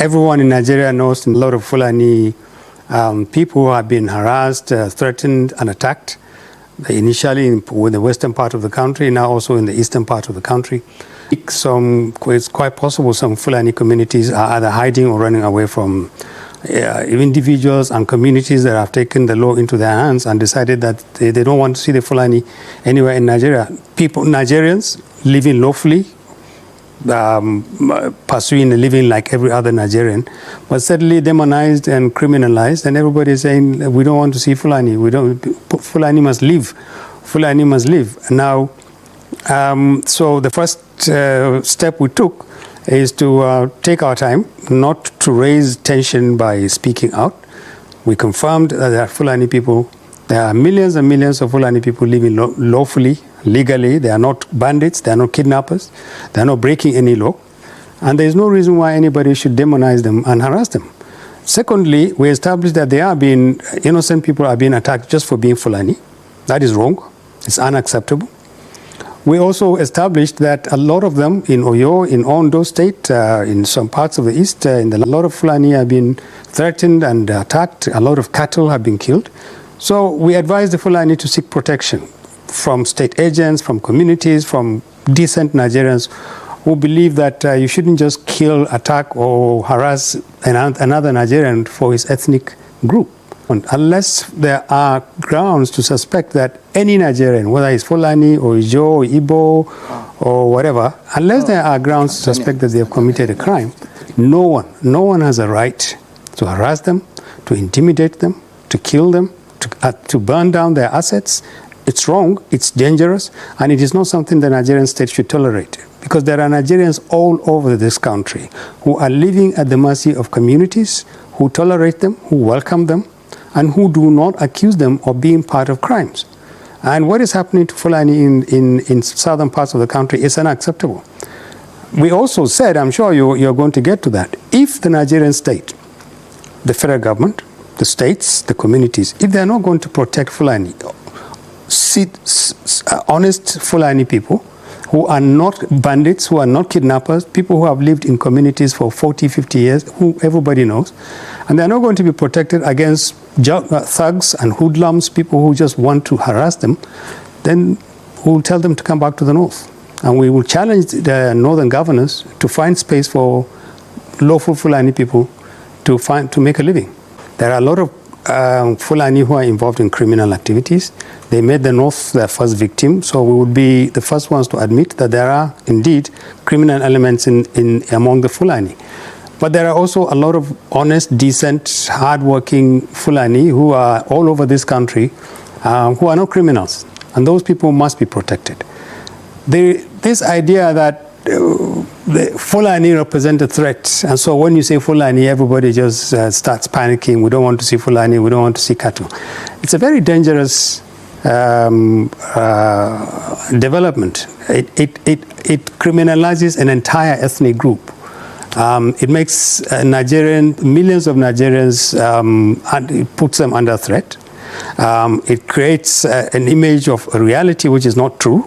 Everyone in Nigeria knows a lot of Fulani people who have been harassed, threatened, and attacked. Initially in the western part of the country, now also in the eastern part of the country. It's quite possible some Fulani communities are either hiding or running away from individuals and communities that have taken the law into their hands and decided that they don't want to see the Fulani anywhere in Nigeria. Nigerians living lawfully, pursuing a living like every other Nigerian, but suddenly demonized and criminalized, and everybody is saying we don't want to see Fulani. Fulani must live. Fulani must live. Now, so the first step we took is to take our time, not to raise tension by speaking out. We confirmed that there are Fulani people. There are millions and millions of Fulani people living lawfully, legally. They are not bandits. They are not kidnappers. They are not breaking any law. And there is no reason why anybody should demonize them and harass them. Secondly, we established that innocent people are being attacked just for being Fulani. That is wrong. It's unacceptable. We also established that a lot of them in Oyo, in Ondo State, in some parts of the east, a lot of Fulani have been threatened and attacked. A lot of cattle have been killed. So we advised the Fulani to seek protection from state agents, from communities, from decent Nigerians who believe that you shouldn't just kill, attack, or harass another Nigerian for his ethnic group. Unless there are grounds to suspect that any Nigerian, whether he's Fulani or Ijo or Igbo or whatever, unless there are grounds to suspect that they have committed a crime, no one has a right to harass them, to intimidate them, to kill them, to burn down their assets. It's wrong, it's dangerous, and it is not something the Nigerian state should tolerate. Because there are Nigerians all over this country who are living at the mercy of communities, who tolerate them, who welcome them, and who do not accuse them of being part of crimes. And what is happening to Fulani in southern parts of the country is unacceptable. We also said, I'm sure you're going to get to that, if the Nigerian state, the federal government, the states, the communities, if they're not going to protect Fulani, honest Fulani people, who are not bandits, who are not kidnappers, people who have lived in communities for 40, 50 years, who everybody knows, and they're not going to be protected against thugs and hoodlums, people who just want to harass them, then we'll tell them to come back to the north. And we will challenge the northern governors to find space for lawful Fulani people to make a living. There are a lot of Fulani who are involved in criminal activities. They made the North their first victim, so we would be the first ones to admit that there are indeed criminal elements among the Fulani. But there are also a lot of honest, decent, hard-working Fulani who are all over this country who are not criminals, and those people must be protected. This idea that the Fulani represent a threat, and so when you say Fulani, everybody just starts panicking. We don't want to see Fulani, we don't want to see cattle. It's a very dangerous development. It criminalizes an entire ethnic group. It makes millions of Nigerians, it puts them under threat. It creates an image of a reality which is not true.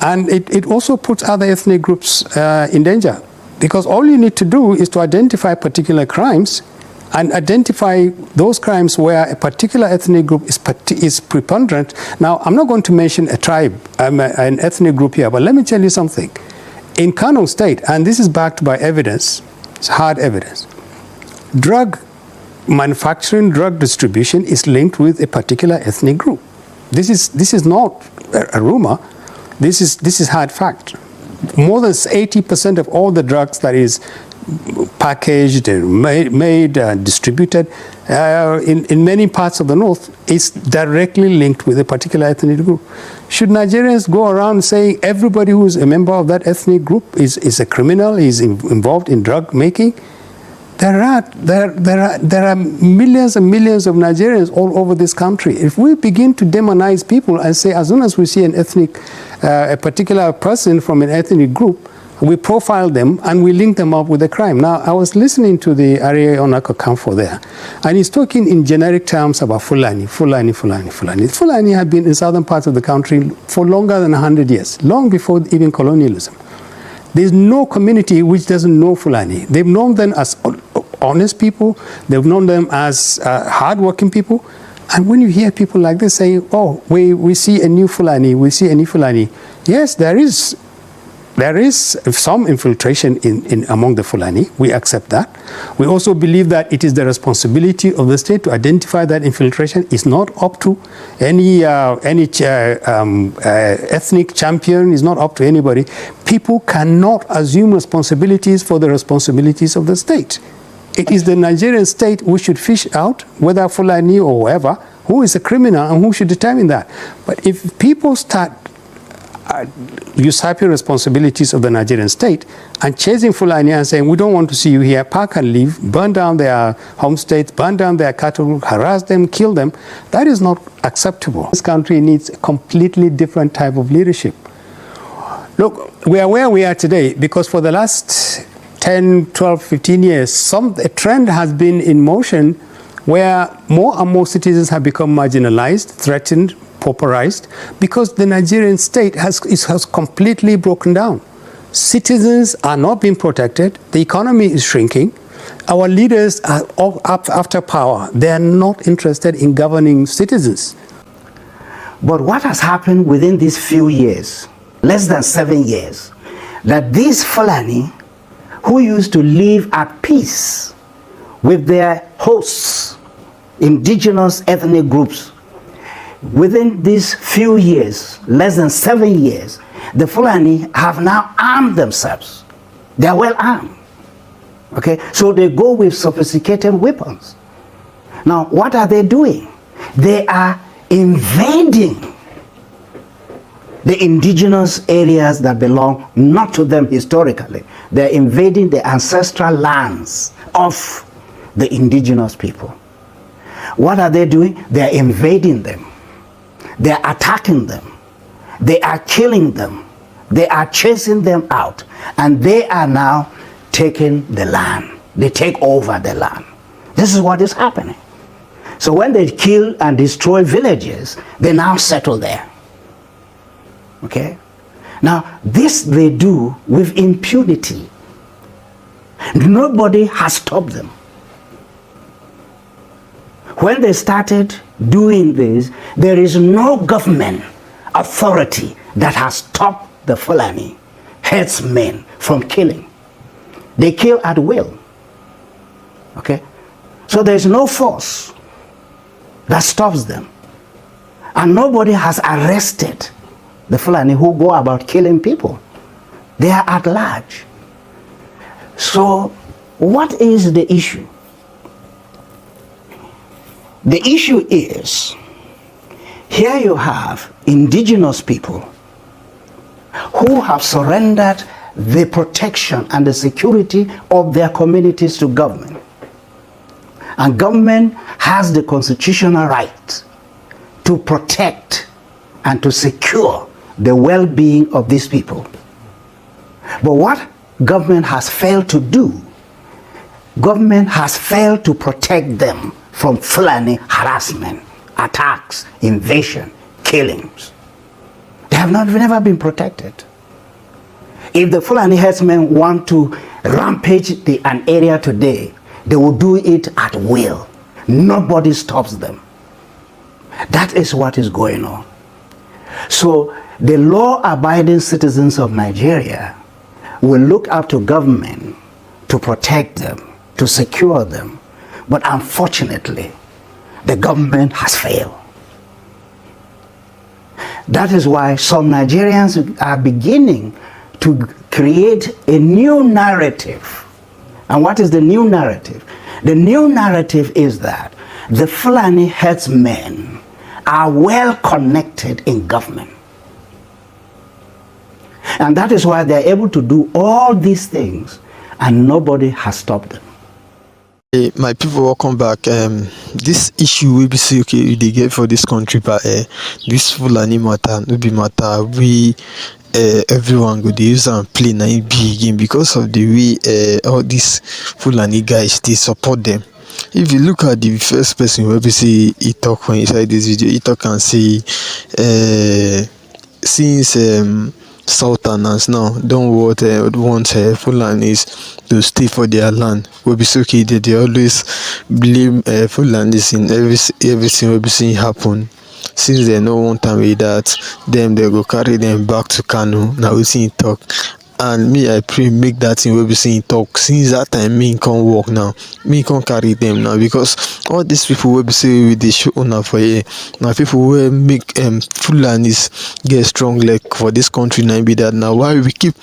And it also puts other ethnic groups in danger, because all you need to do is to identify particular crimes and identify those crimes where a particular ethnic group is preponderant. Now, I'm not going to mention a tribe, an ethnic group here, but let me tell you something. In Kano State, and this is backed by evidence, it's hard evidence, drug manufacturing, drug distribution is linked with a particular ethnic group. This is not a rumor. This is hard fact. More than 80% of all the drugs that is packaged, made, distributed in many parts of the north is directly linked with a particular ethnic group. Should Nigerians go around saying everybody who is a member of that ethnic group is a criminal, is involved in drug making? There are millions and millions of Nigerians all over this country. If we begin to demonize people and say, as soon as we see a particular person from an ethnic group, we profile them and we link them up with a crime. Now, I was listening to the Ari Onako Kamfo there, and he's talking in generic terms about Fulani. Fulani have been in southern parts of the country for longer than 100 years, long before even colonialism. There's no community which doesn't know Fulani. They've known them as honest people. They've known them as hardworking people. And when you hear people like this saying, oh, we see a new Fulani, we see a new Fulani. Yes, there is some infiltration in among the Fulani. We accept that. We also believe that it is the responsibility of the state to identify that infiltration. It's not up to any ethnic champion. It's not up to anybody. People cannot assume responsibilities for the responsibilities of the state. It is the Nigerian state who should fish out, whether Fulani or whoever, who is a criminal and who should determine that. But if people start usurping responsibilities of the Nigerian state and chasing Fulani and saying, we don't want to see you here, pack and leave, burn down their homesteads, burn down their cattle, harass them, kill them, that is not acceptable. This country needs a completely different type of leadership. Look, we are where we are today because for the last 10, 12, 15 years, a trend has been in motion where more and more citizens have become marginalized, threatened, pauperized, because the Nigerian state has completely broken down. Citizens are not being protected. The economy is shrinking. Our leaders are after power. They are not interested in governing citizens. But what has happened within these few years, less than 7 years, that these Fulani who used to live at peace with their hosts, indigenous ethnic groups, within these few years, less than 7 years, the Fulani have now armed themselves. They are well armed. Okay, so they go with sophisticated weapons. Now, what are they doing? They are invading the indigenous areas that belong not to them historically. They're invading the ancestral lands of the indigenous people. What are they doing? They're invading them. They're attacking them. They are killing them. They are chasing them out. And they are now taking the land. They take over the land. This is what is happening. So when they kill and destroy villages, they now settle there. Okay? Now, this they do with impunity. Nobody has stopped them. When they started doing this, there is no government authority that has stopped the Fulani headsmen from killing. They kill at will. Okay? So there is no force that stops them. And nobody has arrested the Fulani who go about killing people. They are at large. So what is the issue? The issue is, here you have indigenous people who have surrendered the protection and the security of their communities to government. And government has the constitutional right to protect and to secure the well-being of these people. But what government has failed to do, government has failed to protect them from Fulani harassment, attacks, invasion, killings. They have never been protected. If the Fulani herdsmen want to rampage an area today, they will do it at will. Nobody stops them. That is what is going on. So the law-abiding citizens of Nigeria will look up to government to protect them, to secure them. But unfortunately, the government has failed. That is why some Nigerians are beginning to create a new narrative. And what is the new narrative? The new narrative is that the Fulani headsmen are well connected in government. And that is why they are able to do all these things and nobody has stopped them. My people, welcome back. This issue will be say okay they get for this country, but this Fulani matter no be matter. We everyone go dey use and play na big again because of the way all these Fulani guys they support them. If you look at the first person where we see he talk for inside this video, he talk and say since southerners now don't want Fulanis to stay for their land. Wey be say okay, they always blame Fulanis in everything wey be say happen. Since they no want am with that, dem they go carry them back to Kano. Na wetin e talk. And me I pray make that thing wey be say e talk, since that time me come work now, me come carry them now, because all these people wey be say we dey show una for here na people wey make Fulanis get strong leg for this country. Na be that. Now why we keep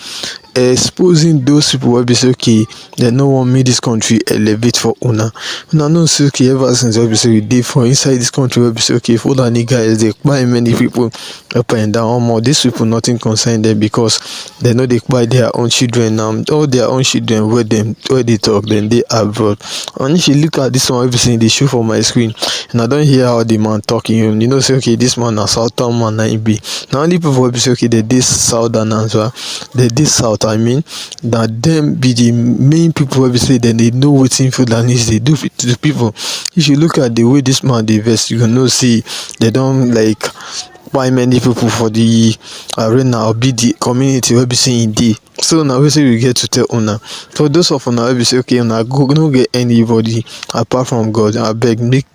exposing those people wey be say okay, they no wan make this country elevate for una know say okay, ever since wey be say we dey for inside this country wey be say okay, Fulani guys dey kpai many people up and down. Omo, these people nothing concern them, because they no dey kpai their own children. All their own children wey dey talk, dem dey abroad. And if you look at this one wey be say dey show for my screen, and I don hear how the man talking, you know say okay, this man na southern man na him be. Na only people wey be say okay, they dey southern as well, they dey south, I mean, that them be the main people wey be say dem dey know wetin Fulanis dey do to the people. If you look at the way this man dey vex, you go know say they don like kpai many people for the arena or be the community wey be say e dey. So na wetin we get to tell una. For those of una wey be say okay, una go no get anybody apart from God, abeg make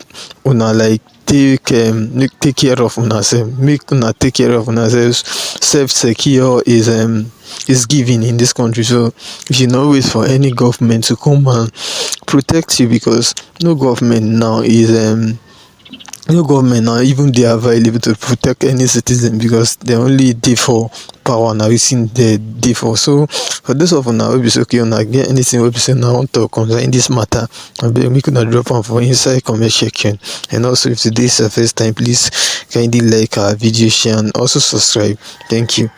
una like take care of una self. Make una take care of una self. Self secure is given in this country. So if you no wait for any government to come and protect you, because no government now even they are available to protect any citizen, because they only dey for power. Now we seen they dey for. So for those of una wey be say okay, una get anything wey be say una want to concern this matter, abeg make una drop am for inside comment section. And also if today is your first time, please kindly like our video, share, and also subscribe. Thank you.